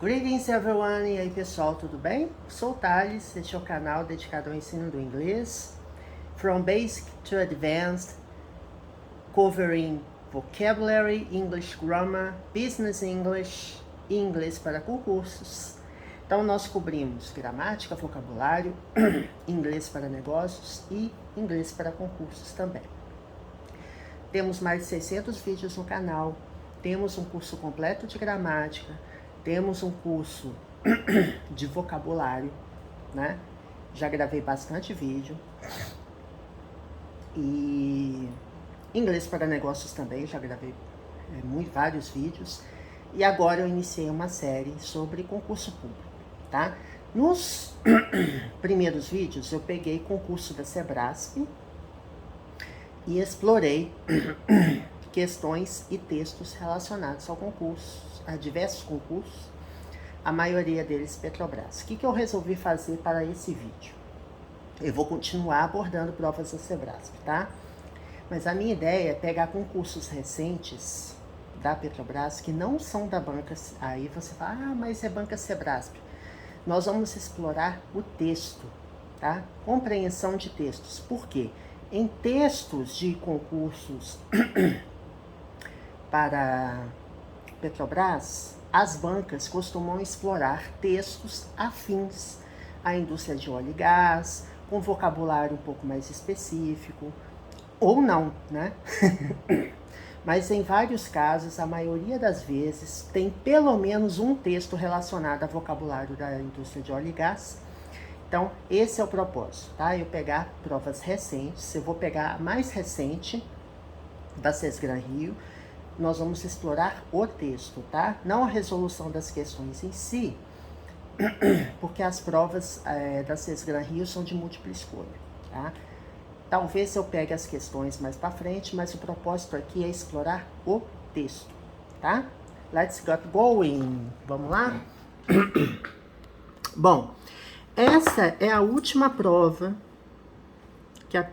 Greetings everyone, e aí pessoal, tudo bem? Sou o Thales, este é o canal dedicado ao ensino do inglês, from basic to advanced, covering vocabulary, English grammar, business English e inglês para concursos. Então nós cobrimos gramática, vocabulário, inglês para negócios e inglês para concursos também. Temos mais de 600 vídeos no canal, temos um curso completo de gramática, temos um curso de vocabulário, né? Já gravei bastante vídeo. E inglês para negócios também, já gravei vários vídeos. E agora eu iniciei uma série sobre concurso público, tá? Nos primeiros vídeos eu peguei concurso da Sebrasp e explorei questões e textos relacionados ao concurso, a diversos concursos, a maioria deles Petrobras. O que eu resolvi fazer para esse vídeo? Eu vou continuar abordando provas da Sebrasp, tá? Mas a minha ideia é pegar concursos recentes da Petrobras que não são da banca. Aí você fala, mas é banca Sebrasp. Nós vamos explorar o texto, tá? Compreensão de textos. Por quê? Em textos de concursos para Petrobras, as bancas costumam explorar textos afins à indústria de óleo e gás, com vocabulário um pouco mais específico, ou não, né? Mas em vários casos, a maioria das vezes, tem pelo menos um texto relacionado ao vocabulário da indústria de óleo e gás. Então, esse é o propósito, tá? Eu pegar provas recentes, eu vou pegar a mais recente da Sesgran Rio. Nós vamos explorar o texto, tá? Não a resolução das questões em si, porque as provas da Sesgran Rio são de múltipla escolha, tá? Talvez eu pegue as questões mais para frente, mas o propósito aqui é explorar o texto, tá? Let's get going. Vamos lá? Bom, essa é a última prova,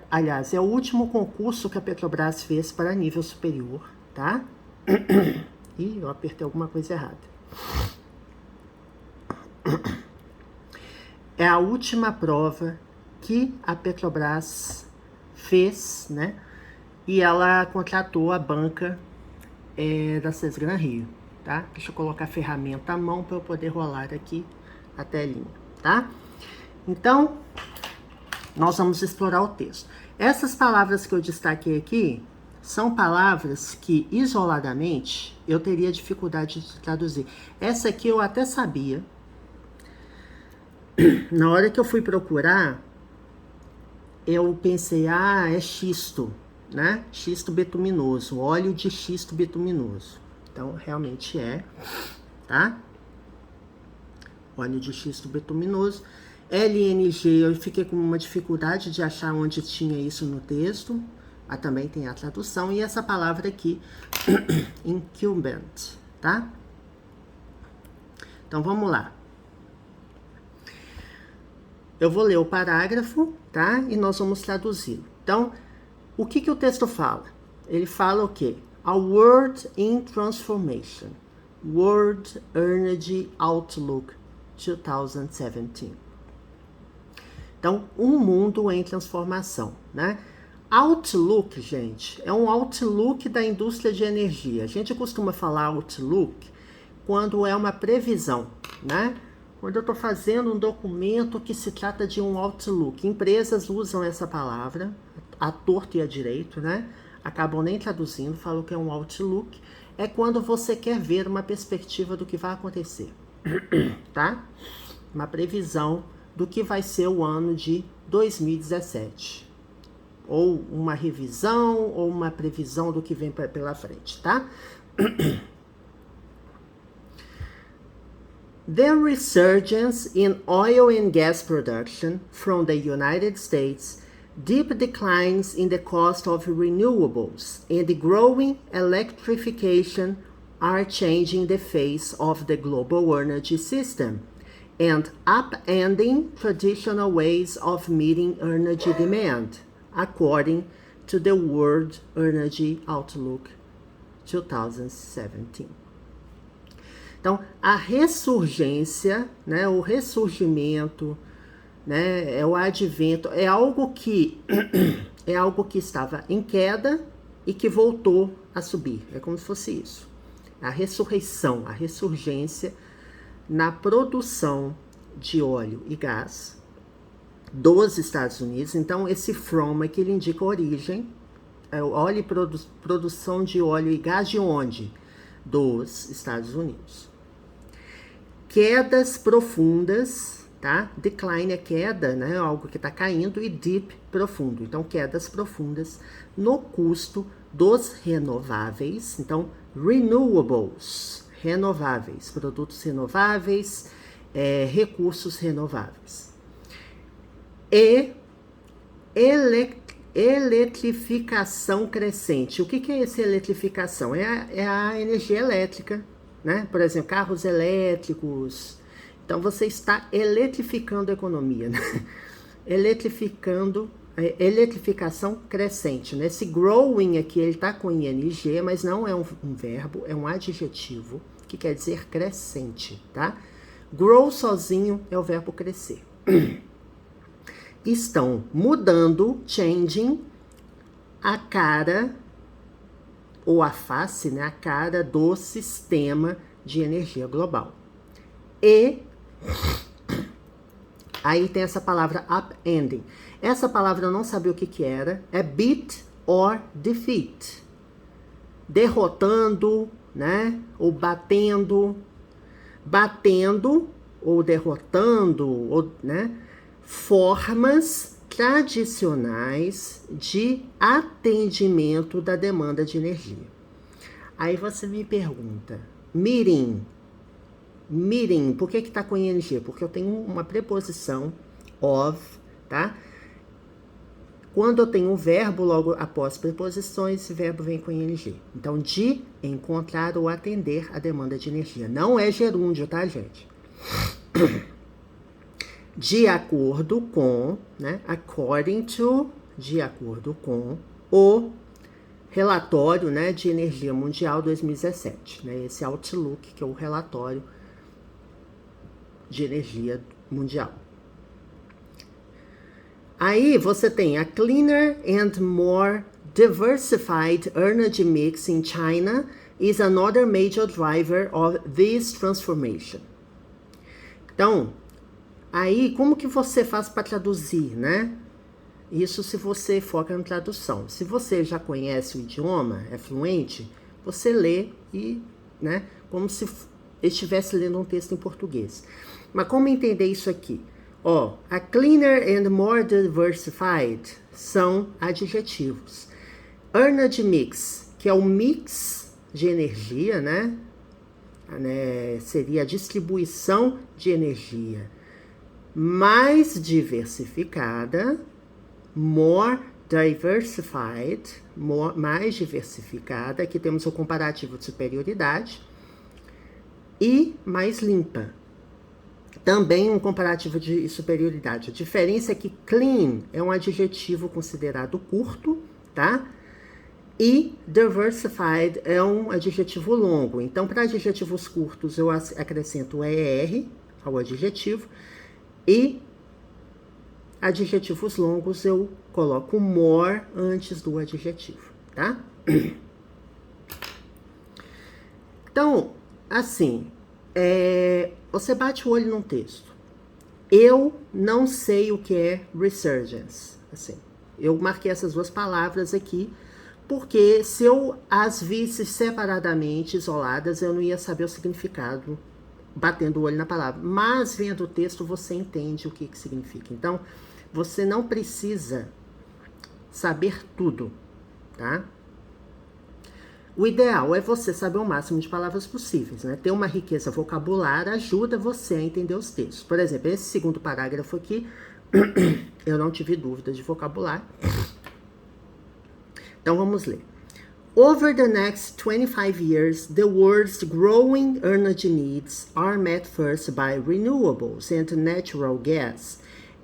aliás, é o último concurso que a Petrobras fez para nível superior, tá? Ih, eu apertei alguma coisa errada. É a última prova que a Petrobras fez, né? E ela contratou a banca da Sesgran Rio, tá? Deixa eu colocar a ferramenta à mão para eu poder rolar aqui a telinha, tá? Então, nós vamos explorar o texto. Essas palavras que eu destaquei aqui são palavras que, isoladamente, eu teria dificuldade de traduzir. Essa aqui eu até sabia. Na hora que eu fui procurar, eu pensei, é xisto, né? Xisto betuminoso, óleo de xisto betuminoso. Então, realmente é, tá? Óleo de xisto betuminoso. LNG, eu fiquei com uma dificuldade de achar onde tinha isso no texto. Mas também tem a tradução. E essa palavra aqui, incumbent, tá? Então, vamos lá. Eu vou ler o parágrafo, tá? E nós vamos traduzir. Então, o que o texto fala? Ele fala o quê? A World in Transformation. World Energy Outlook 2017. Então, um mundo em transformação, né? Outlook, gente, é um outlook da indústria de energia. A gente costuma falar outlook quando é uma previsão, né? Quando eu estou fazendo um documento que se trata de um outlook. Empresas usam essa palavra, a torto e a direito, né? Acabam nem traduzindo, falam que é um outlook. É quando você quer ver uma perspectiva do que vai acontecer, tá? Uma previsão do que vai ser o ano de 2017. Ou uma revisão, ou uma previsão do que vem pela frente, tá? The resurgence in oil and gas production from the United States, deep declines in the cost of renewables, and the growing electrification are changing the face of the global energy system and upending traditional ways of meeting energy demand, according to the World Energy Outlook 2017. Então, a ressurgência, né, o ressurgimento, né, é o advento, é algo que estava em queda e que voltou a subir. É como se fosse isso. A ressurreição, a ressurgência na produção de óleo e gás dos Estados Unidos. Então, esse from aqui ele indica a origem, óleo e produção de óleo e gás de onde? Dos Estados Unidos. Quedas profundas, tá? Decline é queda, né? Algo que está caindo, e deep, profundo. Então, quedas profundas no custo dos renováveis. Então, renewables, renováveis, produtos renováveis, recursos renováveis. E eletrificação crescente. O que é essa eletrificação? É a energia elétrica, né? Por exemplo, carros elétricos. Então, você está eletrificando a economia, né? Eletrificação crescente, né? Esse growing aqui, ele está com ing, mas não é um verbo, é um adjetivo, que quer dizer crescente, tá? Grow sozinho é o verbo crescer. Estão mudando, changing, a cara, ou a face, né? A cara do sistema de energia global. E aí tem essa palavra upending. Essa palavra eu não sabia o que era. É beat or defeat. Derrotando, né? Ou batendo. Batendo ou derrotando, ou, né? Formas tradicionais de atendimento da demanda de energia. Aí você me pergunta, meeting, por que está com ing? Porque eu tenho uma preposição of, tá? Quando eu tenho um verbo logo após preposições, esse verbo vem com ing. Então, de encontrar ou atender a demanda de energia. Não é gerúndio, tá, gente? De acordo com, né? According to, de acordo com o relatório, né, de energia mundial 2017, né? Esse Outlook, que é o relatório de energia mundial. Aí você tem a cleaner and more diversified energy mix in China is another major driver of this transformation. Então, aí como que você faz para traduzir, né? Isso se você foca na tradução. Se você já conhece o idioma, é fluente, você lê e, né, como se estivesse lendo um texto em português. Mas como entender isso aqui? Ó, a cleaner and more diversified são adjetivos. Energy mix, que é o mix de energia, né? Seria a distribuição de energia mais diversificada, more diversified, mais diversificada, aqui temos o comparativo de superioridade, e mais limpa. Também um comparativo de superioridade. A diferença é que clean é um adjetivo considerado curto, tá? E diversified é um adjetivo longo. Então, para adjetivos curtos, eu acrescento ER ao adjetivo. E adjetivos longos, eu coloco more antes do adjetivo, tá? Então, assim, você bate o olho num texto. Eu não sei o que é resurgence. Assim, eu marquei essas duas palavras aqui, porque se eu as visse separadamente, isoladas, eu não ia saber o significado, batendo o olho na palavra. Mas, vendo o texto, você entende o que significa. Então, você não precisa saber tudo, tá? O ideal é você saber o máximo de palavras possíveis, né? Ter uma riqueza vocabular ajuda você a entender os textos. Por exemplo, esse segundo parágrafo aqui, eu não tive dúvida de vocabulário. Então, vamos ler. Over the next 25 years, the world's growing energy needs are met first by renewables and natural gas,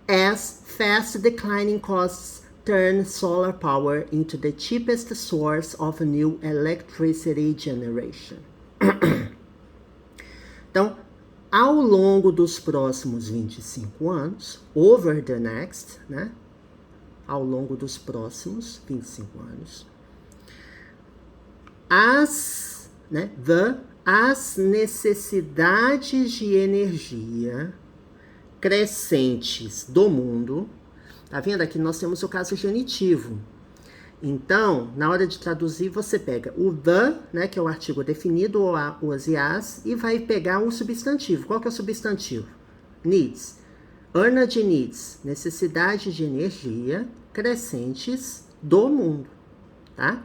as fast declining costs turn solar power into the cheapest source of new electricity generation. ao longo dos próximos 25 anos, over the next, né? Ao longo dos próximos 25 anos, as necessidades de energia crescentes do mundo. Tá vendo? Aqui nós temos o caso genitivo. Então, na hora de traduzir, você pega o the, né, que é o artigo definido, ou os e as, e vai pegar um substantivo. Qual que é o substantivo? Needs. Energy needs. Necessidade de energia crescentes do mundo. Tá?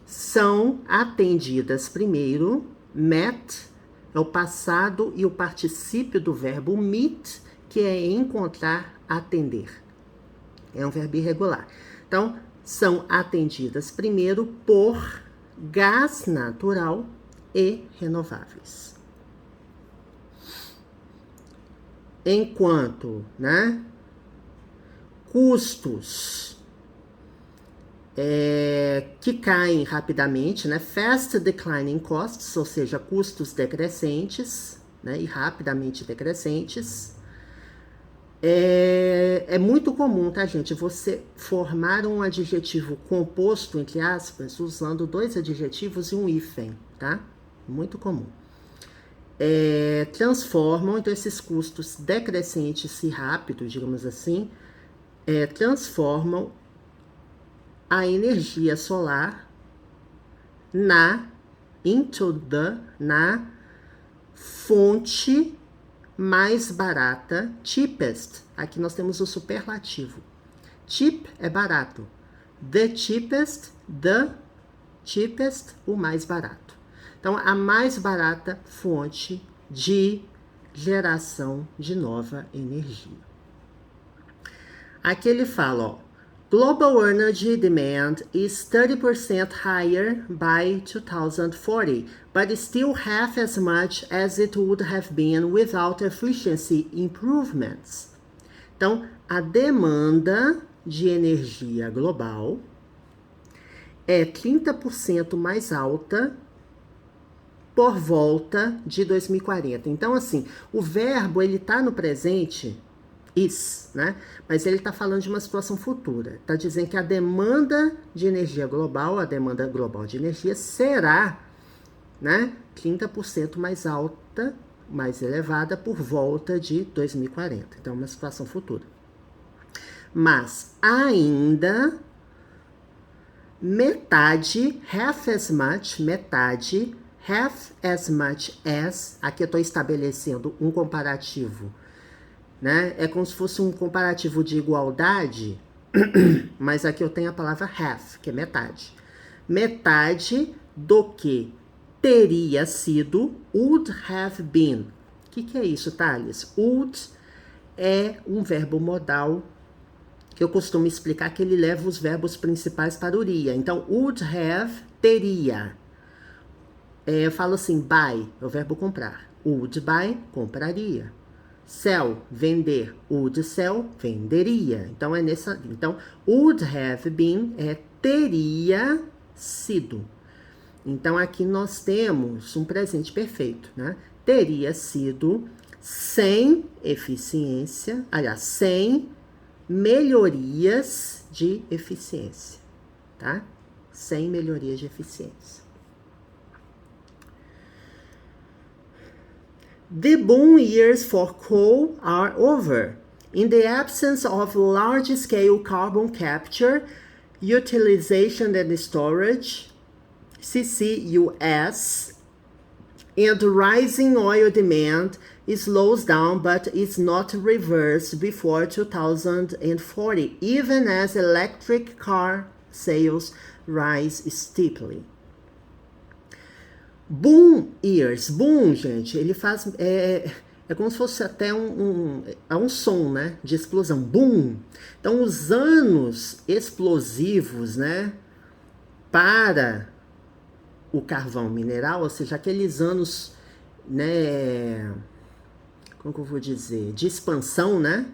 São atendidas primeiro, met, é o passado e o particípio do verbo meet, que é encontrar, atender. É um verbo irregular. Então, são atendidas primeiro por gás natural e renováveis. Enquanto, né, custos que caem rapidamente, né, fast declining costs, ou seja, custos decrescentes, né, e rapidamente decrescentes. É muito comum, tá, gente, você formar um adjetivo composto, entre aspas, usando dois adjetivos e um hífen, tá? Muito comum. Transformam, então, esses custos decrescentes e rápidos, digamos assim, transformam a energia solar na fonte mais barata, cheapest. Aqui nós temos o superlativo. Cheap é barato. The cheapest, o mais barato. Então, a mais barata fonte de geração de nova energia. Aqui ele fala, ó, global energy demand is 30% higher by 2040, but still half as much as it would have been without efficiency improvements. Então, a demanda de energia global é 30% mais alta por volta de 2040. Então, assim, o verbo, ele tá no presente, is, né? Mas ele está falando de uma situação futura. Está dizendo que a demanda de energia global, a demanda global de energia será, né, 30% mais alta, mais elevada por volta de 2040. Então, uma situação futura. Mas ainda metade, half as much, metade, half as much as, aqui eu estou estabelecendo um comparativo, né? É como se fosse um comparativo de igualdade, mas aqui eu tenho a palavra half, que é metade. Metade do que teria sido, would have been. O que é isso, Thales? Would é um verbo modal que eu costumo explicar que ele leva os verbos principais para o iria. Então, would have, teria. Eu falo assim, buy, é o verbo comprar. Would buy, compraria. Sell, vender. Would sell, venderia. Então, Então, would have been é teria sido. Então, aqui nós temos um presente perfeito, né? Teria sido sem eficiência, aliás, sem melhorias de eficiência, tá? Sem melhorias de eficiência. The boom years for coal are over. In the absence of large-scale carbon capture, utilization and storage, CCUS, and rising oil demand slows down but is not reversed before 2040, even as electric car sales rise steeply. Boom years. Boom, gente, ele faz... É como se fosse até um som, né? De explosão. Boom. Então, os anos explosivos, né? Para o carvão mineral, ou seja, aqueles anos, né? Como que eu vou dizer? De expansão, né?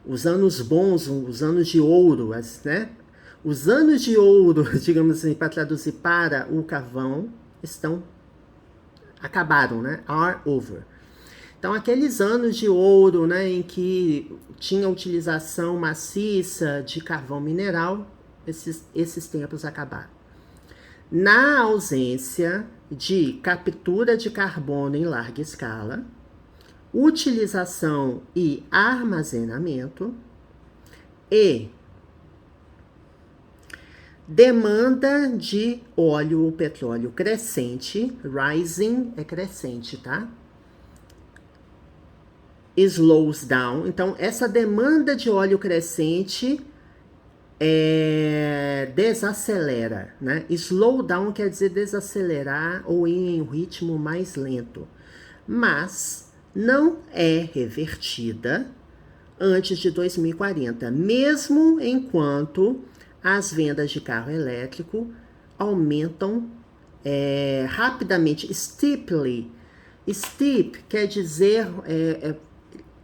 Os anos bons, os anos de ouro, né? Os anos de ouro, digamos assim, para traduzir para o carvão, acabaram, né? Are over. Então, aqueles anos de ouro, né, em que tinha utilização maciça de carvão mineral, esses tempos acabaram. Na ausência de captura de carbono em larga escala, utilização e armazenamento e demanda de óleo ou petróleo crescente, rising é crescente, tá? Slows down. Então, essa demanda de óleo crescente desacelera, né? Slow down quer dizer desacelerar ou ir em um ritmo mais lento. Mas não é revertida antes de 2040, mesmo enquanto as vendas de carro elétrico aumentam rapidamente, steeply. Steep quer dizer,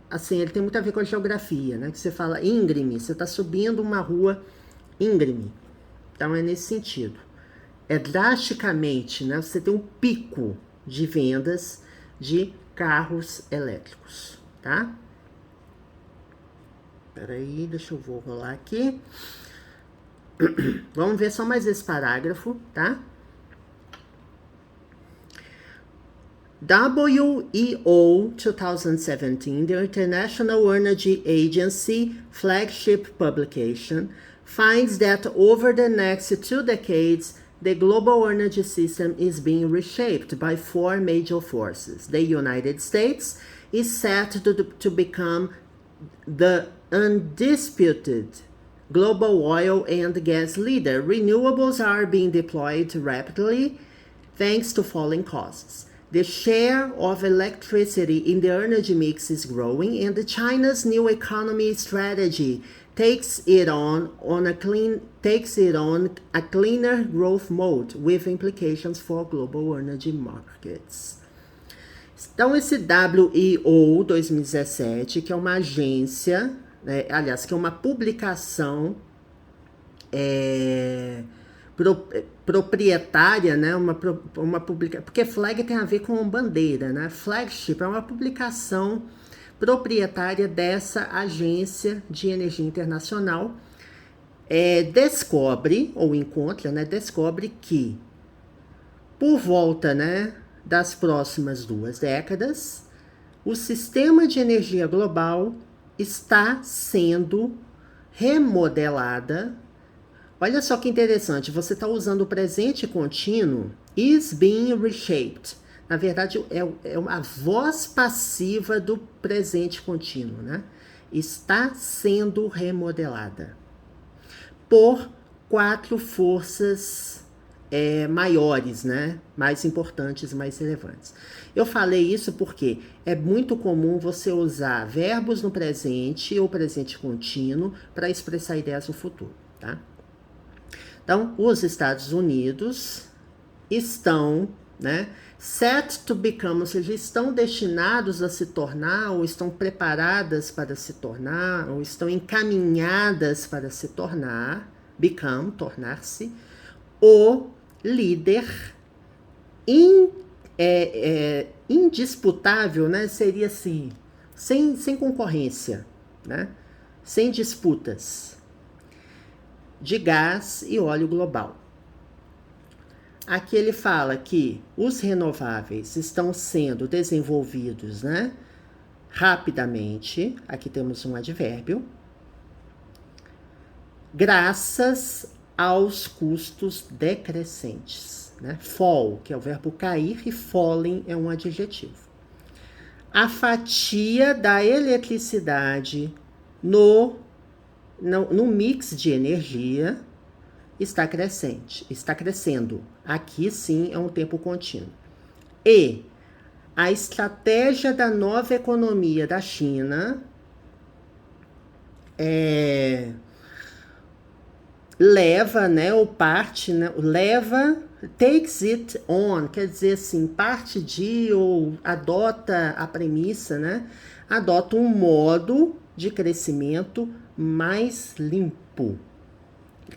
assim, ele tem muito a ver com a geografia, né? Que você fala íngreme, você está subindo uma rua íngreme. Então é nesse sentido. É drasticamente, né? Você tem um pico de vendas de carros elétricos, tá? Peraí, deixa eu vou rolar aqui. Vamos ver só mais esse parágrafo, tá? WEO 2017, the International Energy Agency flagship publication, finds that over the next 2 decades, the global energy system is being reshaped by 4 major forces. The United States is set to become the undisputed global oil and gas leader. Renewables are being deployed rapidly thanks to falling costs. The share of electricity in the energy mix is growing, and China's new economy strategy takes it on a cleaner growth mode with implications for global energy markets. Então, esse WEO 2017, que é uma agência, né, aliás, que é uma publicação proprietária, né, uma publicação, porque flag tem a ver com bandeira, né? Flagship é uma publicação proprietária dessa agência de energia internacional, descobre, ou encontra, né, descobre que por volta, né, das próximas 2 décadas, o sistema de energia global está sendo remodelada. Olha só que interessante, você está usando o presente contínuo, is being reshaped. Na verdade, é uma voz passiva do presente contínuo, né? Está sendo remodelada por 4 forças maiores, né? Mais importantes, mais relevantes. Eu falei isso porque é muito comum você usar verbos no presente ou presente contínuo para expressar ideias no futuro, tá? Então, os Estados Unidos estão, né, set to become, ou seja, estão destinados a se tornar, ou estão preparadas para se tornar, ou estão encaminhadas para se tornar, become, tornar-se, o líder indisputável, né, seria assim, sem concorrência, né, sem disputas, de gás e óleo global. Aqui ele fala que os renováveis estão sendo desenvolvidos, né, rapidamente. Aqui temos um advérbio. Graças aos custos decrescentes, né? Fall, que é o verbo cair, e falling é um adjetivo. A fatia da eletricidade no mix de energia está crescendo. Aqui sim é um tempo contínuo. E a estratégia da nova economia da China leva, né, ou parte, né, takes it on, quer dizer assim, parte de, ou adota a premissa, né, adota um modo de crescimento mais limpo,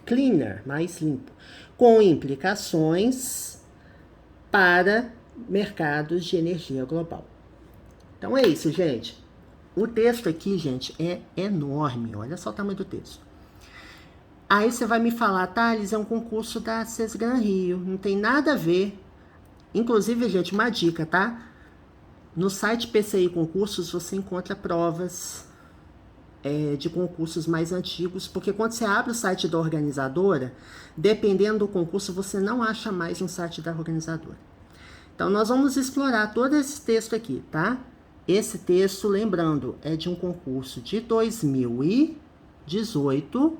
cleaner, mais limpo, com implicações para mercados de energia global. Então é isso, gente. O texto aqui, gente, é enorme. Olha só o tamanho do texto. Aí você vai me falar, Thales, é um concurso da Sesgran Rio. Não tem nada a ver. Inclusive, gente, uma dica, tá? No site PCI Concursos você encontra provas de concursos mais antigos, porque quando você abre o site da organizadora, dependendo do concurso, você não acha mais no site da organizadora. Então, nós vamos explorar todo esse texto aqui, tá? Esse texto, lembrando, é de um concurso de 2018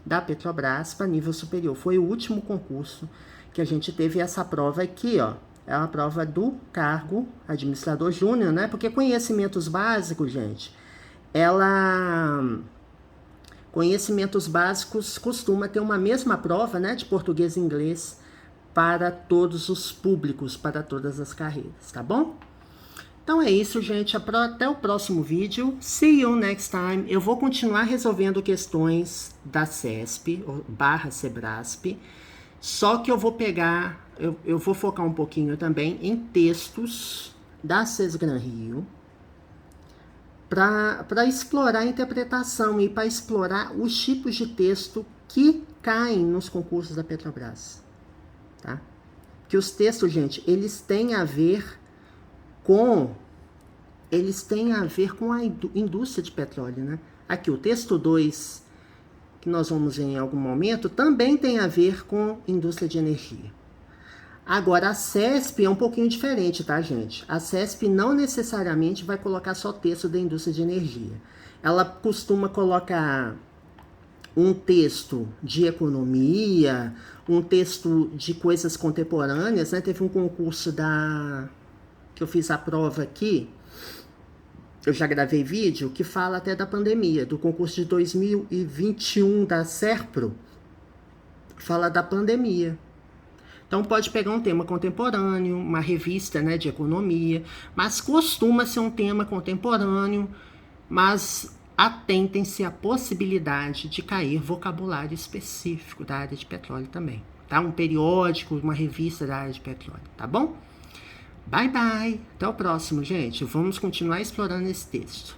da Petrobras para nível superior. Foi o último concurso que a gente teve essa prova aqui, ó. É uma prova do cargo administrador júnior, né? Porque conhecimentos básicos, gente, conhecimentos básicos costuma ter uma mesma prova, né, de português e inglês para todos os públicos, para todas as carreiras, tá bom? Então é isso, gente. Até o próximo vídeo. See you next time. Eu vou continuar resolvendo questões da CESP, /Sebrasp, só que eu vou pegar, eu vou focar um pouquinho também em textos da Sesgran Rio, para explorar a interpretação e para explorar os tipos de texto que caem nos concursos da Petrobras, tá? Que os textos, gente, eles têm a ver com a indústria de petróleo, né? Aqui, o texto 2, que nós vamos ver em algum momento, também tem a ver com indústria de energia. Agora, a CESP é um pouquinho diferente, tá, gente? A CESP não necessariamente vai colocar só texto da indústria de energia. Ela costuma colocar um texto de economia, um texto de coisas contemporâneas, né? Teve um concurso que eu fiz a prova aqui, eu já gravei vídeo, que fala até da pandemia, do concurso de 2021 da Serpro, fala da pandemia. Então pode pegar um tema contemporâneo, uma revista, né, de economia, mas costuma ser um tema contemporâneo, mas atentem-se à possibilidade de cair vocabulário específico da área de petróleo também, tá? Um periódico, uma revista da área de petróleo, tá bom? Bye, bye. Até o próximo, gente. Vamos continuar explorando esse texto.